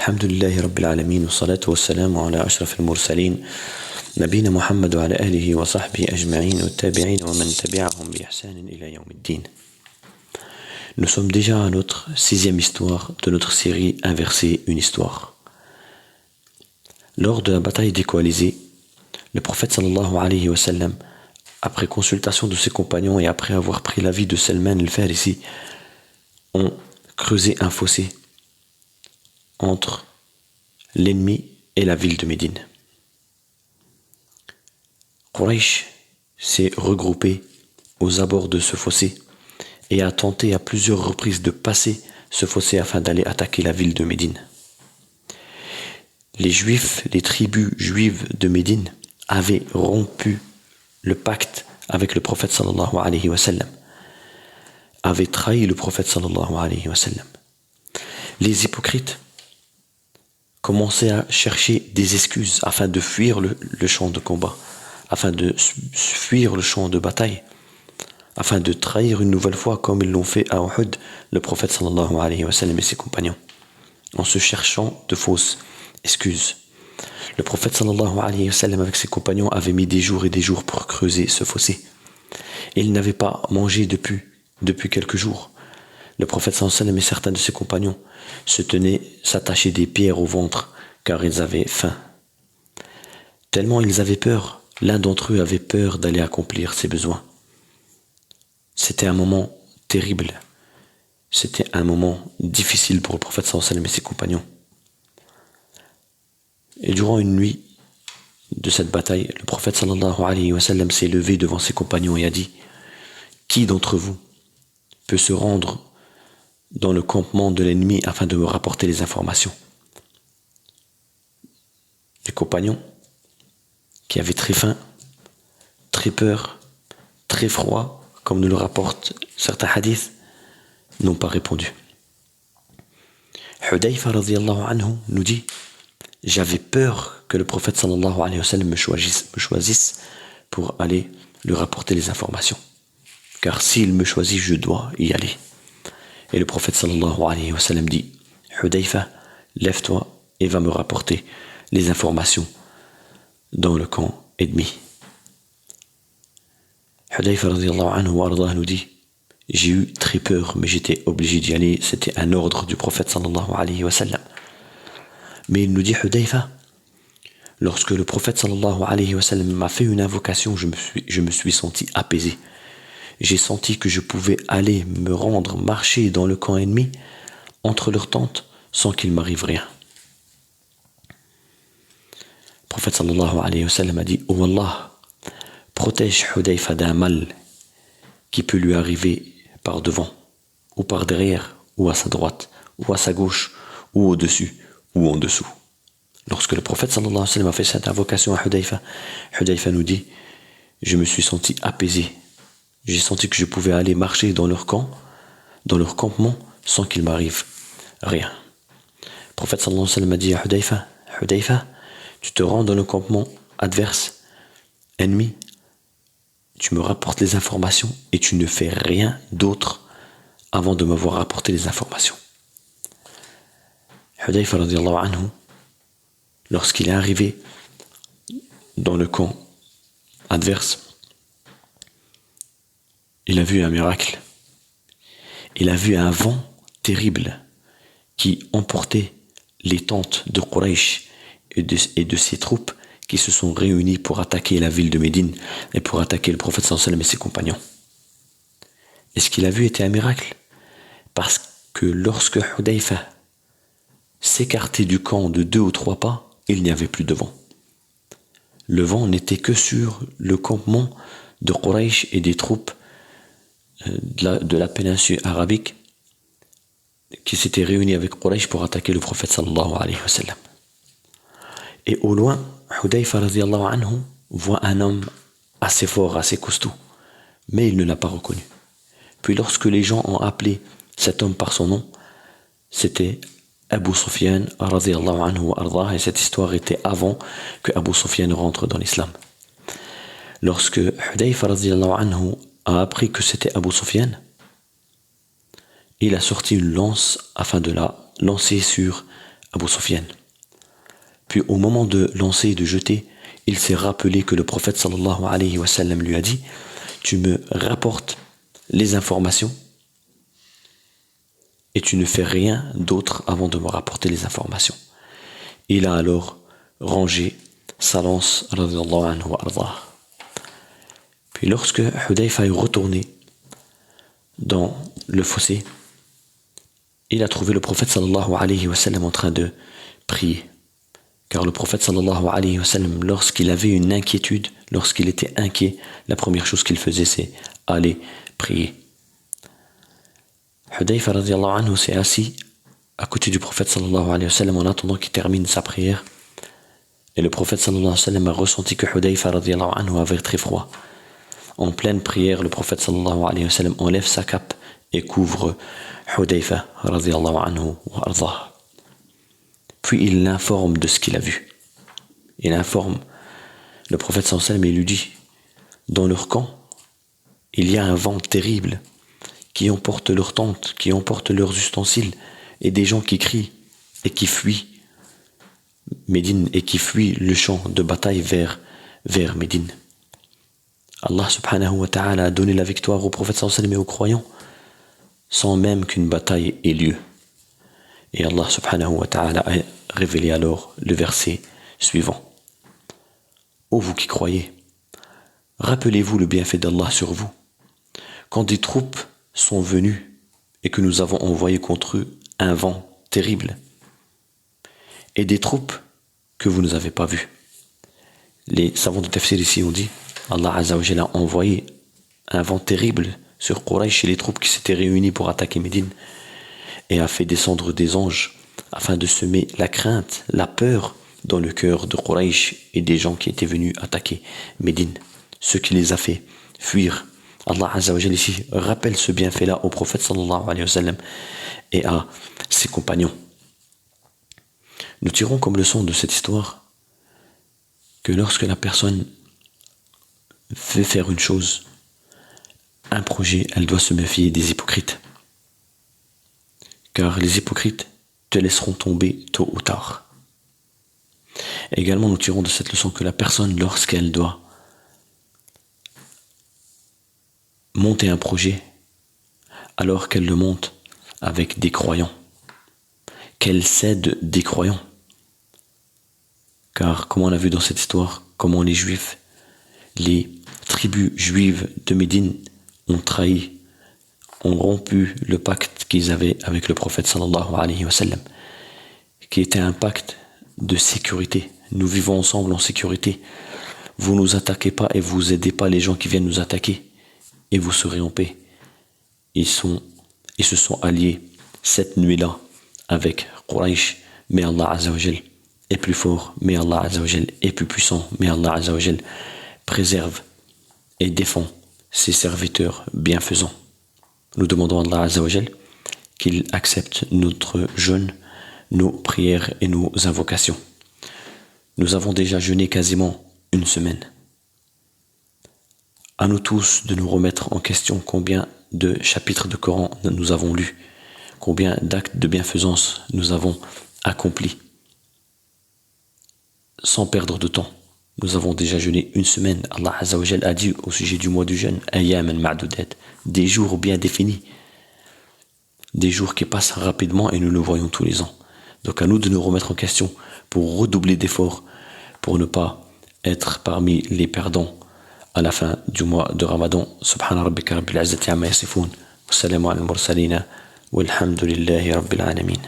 الحمد لله رب العالمين والصلاة والسلام على أشرف المرسلين نبينا محمد وعلى آله وصحبه أجمعين والتابعين ومن تبعهم بإحسان إلى يوم الدين. Nous sommes déjà à notre 6e histoire de notre série Inverser une histoire. Lors de la bataille des coalisés, le prophète sallallahu alayhi wa sallam, après consultation de ses compagnons et après avoir pris l'avis de Salman al-Farisi, ont creusé un fossé entre l'ennemi et la ville de Médine. Quraysh s'est regroupé aux abords de ce fossé et a tenté à plusieurs reprises de passer ce fossé afin d'aller attaquer la ville de Médine. Les Juifs, les tribus juives de Médine avaient rompu le pacte avec le prophète sallallahu alayhi wa sallam, avaient trahi le prophète sallallahu alayhi wa sallam. Les hypocrites commençaient à chercher des excuses afin de fuir le champ de combat, afin de fuir le champ de bataille, afin de trahir une nouvelle fois comme ils l'ont fait à Uhud, le prophète sallallahu alayhi wa sallam et ses compagnons, en se cherchant de fausses excuses. Le prophète sallallahu alayhi wa sallam avec ses compagnons avait mis des jours et des jours pour creuser ce fossé. Et ils n'avaient pas mangé depuis quelques jours. Le prophète sallallahu alayhi wa sallam et certains de ses compagnons s'attachaient des pierres au ventre car ils avaient faim. Tellement ils avaient peur, l'un d'entre eux avait peur d'aller accomplir ses besoins. C'était un moment terrible. C'était un moment difficile pour le prophète sallallahu alayhi wa sallam et ses compagnons. Et durant une nuit de cette bataille, le prophète sallallahu alayhi wa sallam s'est levé devant ses compagnons et a dit: qui d'entre vous peut se rendre dans le campement de l'ennemi afin de me rapporter les informations? Les compagnons, qui avaient très faim, très peur, très froid, comme nous le rapportent certains hadiths, n'ont pas répondu. Hudayfa radiyallahu anhu nous dit: j'avais peur que le prophète sallallahu alayhi wa sallam me choisisse pour aller lui rapporter les informations. Car s'il me choisit, je dois y aller. Et le prophète sallallahu alayhi wa sallam dit: Hudayfa, lève-toi et va me rapporter les informations dans le camp ennemi. Hudayfa radiyallahu anhu wa ardah nous dit: j'ai eu très peur, mais j'étais obligé d'y aller. C'était un ordre du prophète sallallahu alayhi wa sallam. Mais il nous dit, Hudayfa, lorsque le prophète sallallahu alayhi wa sallam m'a fait une invocation, je me suis senti apaisé. J'ai senti que je pouvais aller me rendre, marcher dans le camp ennemi, entre leurs tentes, sans qu'il m'arrive rien. Le prophète sallallahu alayhi wa sallam a dit: oh Allah, protège Hudayfa d'un mal qui peut lui arriver par devant, ou par derrière, ou à sa droite, ou à sa gauche, ou au-dessus, ou en dessous. Lorsque le prophète sallallahu alayhi wa sallam a fait cette invocation à Hudayfa, Hudayfa nous dit: je me suis senti apaisé. J'ai senti que je pouvais aller marcher dans leur camp, dans leur campement, sans qu'il m'arrive rien. Le prophète sallallahu alayhi wa sallam a dit à Hudayfa: Hudayfa, tu te rends dans le campement adverse, ennemi, tu me rapportes les informations et tu ne fais rien d'autre avant de m'avoir rapporté les informations. Hudayfa radiyallahu anhu, lorsqu'il est arrivé dans le camp adverse, il a vu un miracle. Il a vu un vent terrible qui emportait les tentes de Quraysh et de ses troupes qui se sont réunies pour attaquer la ville de Médine et pour attaquer le prophète sallallahu alayhi wa sallam et ses compagnons. Et ce qu'il a vu était un miracle, parce que lorsque Hudayfa s'écartait du camp de 2 ou 3 pas, il n'y avait plus de vent. Le vent n'était que sur le campement de Quraysh et des troupes de la péninsule arabique qui s'étaient réunies avec Quraysh pour attaquer le prophète sallallahu alayhi wa sallam. Et au loin, Hudayfa radiyallahu anhu voit un homme assez fort, assez costaud, mais il ne l'a pas reconnu. Puis lorsque les gens ont appelé cet homme par son nom, c'était Abu Sufyan radiyallahu anhu wa ardah, et cette histoire était avant que Abu Sufyan rentre dans l'islam. Lorsque Hudayfa radiyallahu anhu a appris que c'était Abu Sufyan, il a sorti une lance afin de la lancer sur Abu Sufyan. Puis au moment de lancer et de jeter, il s'est rappelé que le prophète sallallahu alayhi wa sallam lui a dit « Tu me rapportes les informations et tu ne fais rien d'autre avant de me rapporter les informations. » Il a alors rangé sa lance radiyallahu anhu wa ardah. Puis lorsque Hudayfa est retourné dans le fossé, il a trouvé le prophète sallallahu alayhi wa sallam en train de prier. Car le prophète sallallahu alayhi wa sallam, lorsqu'il avait une inquiétude, lorsqu'il était inquiet, la première chose qu'il faisait, c'est aller prier. Hudayfa radiyallahu anhu s'est assis à côté du prophète sallallahu alayhi wa sallam en attendant qu'il termine sa prière. Et le prophète sallallahu alayhi wa sallam a ressenti que Hudayfa radiyallahu anhu avait très froid. En pleine prière, le prophète sallallahu alayhi wa sallam enlève sa cape et couvre Hudayfa radiyallahu anhu wa ardah. Puis il l'informe de ce qu'il a vu. Il informe le prophète sallallahu alayhi wa sallam et lui dit « Dans leur camp, il y a un vent terrible qui emporte leurs tentes, qui emporte leurs ustensiles, et des gens qui crient et qui fuient Médine et qui fuient le champ de bataille vers Médine. Allah subhanahu wa ta'ala a donné la victoire au prophète sallallahu alayhi wa sallam et aux croyants sans même qu'une bataille ait lieu. » Et Allah subhanahu wa ta'ala a révélé alors le verset suivant. « Ô vous qui croyez, rappelez-vous le bienfait d'Allah sur vous. Quand des troupes sont venues et que nous avons envoyé contre eux un vent terrible, et des troupes que vous n'avez pas vues. » Les savants de tafsir ici ont dit, Allah Azza wa Jalla a envoyé un vent terrible sur Quraysh et les troupes qui s'étaient réunies pour attaquer Médine, et a fait descendre des anges afin de semer la crainte, la peur dans le cœur de Quraysh et des gens qui étaient venus attaquer Médine, ce qui les a fait fuir. Allah Azza wa Jalla ici rappelle ce bienfait-là au prophète sallallahu alayhi wa sallam et à ses compagnons. Nous tirons comme leçon de cette histoire que lorsque la personne veut faire une chose, un projet, elle doit se méfier des hypocrites. Car les hypocrites te laisseront tomber tôt ou tard. Et également, nous tirons de cette leçon que la personne, lorsqu'elle doit monter un projet, alors qu'elle le monte avec des croyants, qu'elle cède des croyants. Car, comme on a vu dans cette histoire, comment les Juifs, les tribus juives de Médine ont trahi, ont rompu le pacte qu'ils avaient avec le prophète sallallahu alayhi wa sallam, qui était un pacte de sécurité. Nous vivons ensemble en sécurité. Vous ne nous attaquez pas et vous aidez pas les gens qui viennent nous attaquer, et vous serez en paix. Ils se sont alliés cette nuit-là avec Quraysh, mais Allah Azza wa Jal est plus fort, mais Allah Azza wa Jal est plus puissant, mais Allah Azza wa Jal préserve et défend ses serviteurs bienfaisants. Nous demandons à Allah Azza wa Jal qu'il accepte notre jeûne, nos prières et nos invocations. Nous avons déjà jeûné quasiment une semaine. À nous tous de nous remettre en question combien de chapitres de Coran nous avons lus, combien d'actes de bienfaisance nous avons accomplis. Sans perdre de temps, nous avons déjà jeûné une semaine. Allah Azza wa Jal a dit au sujet du mois du jeûne, ayyaman ma'dudat, des jours bien définis, des jours qui passent rapidement et nous le voyons tous les ans. Donc à nous de nous remettre en question pour redoubler d'efforts, pour ne pas être parmi les perdants à la fin du mois de Ramadan. Subhana rabbika rabbil izzati amma yasifun. Wassalamu ala al-mursalina walhamdulillahi rabbil alamin.